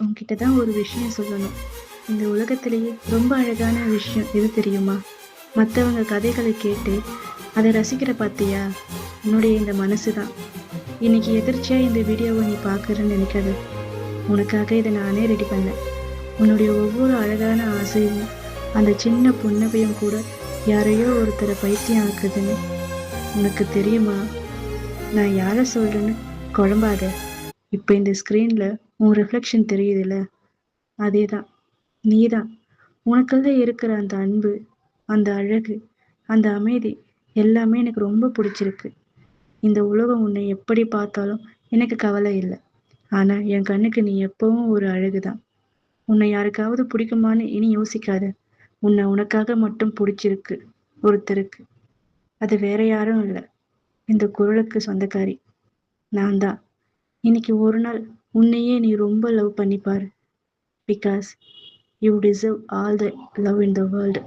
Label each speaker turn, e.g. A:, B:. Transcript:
A: உன்கிட்ட தான் ஒரு விஷயம் சொல்லணும். இந்த உலகத்திலேயே ரொம்ப அழகான விஷயம் எது தெரியுமா? மற்றவங்க கதைகளை கேட்டு அதை ரசிக்கிற பார்த்தியா? உன்னுடைய இந்த மனசு தான். இன்னைக்கு எதிர்ச்சியா இந்த வீடியோவை நீ பார்க்குறன்னு நினைக்காத. உனக்காக இதை நானே ரெடி பண்ணேன். உன்னுடைய ஒவ்வொரு அழகான ஆசையும் அந்த சின்ன புன்னகையும் கூட யாரையோ ஒருத்தரை பைத்தியம் ஆக்குதுன்னு உனக்கு தெரியுமா? நான் யாரை சொல்றேன்னு குழம்பாத. இப்போ இந்த ஸ்க்ரீன்ல உன் ரிஃப்ளெக்ஷன் தெரியுதுல்ல, அதே தான், நீ தான். உனக்குள்ள இருக்கிற அந்த அன்பு, அந்த அழகு, அந்த அமைதி எல்லாமே எனக்கு ரொம்ப பிடிச்சிருக்கு. இந்த உலகம் உன்னை எப்படி பார்த்தாலும் எனக்கு கவலை இல்லை. ஆனா என் கண்ணுக்கு நீ எப்பவும் ஒரு அழகுதான். உன்னை யாருக்காவது பிடிக்குமான்னு இனி யோசிக்காத. உன்னை உனக்காக மட்டும் பிடிச்சிருக்கு ஒருத்தருக்கு. அது வேற யாரும் இல்லை, இந்த குரலுக்கு சொந்தக்காரி நான் தான். இன்னைக்கு ஒரு நாள் உன்னையே நீ ரொம்ப லவ் பண்ணி பாரு. Because you deserve all the love in the world.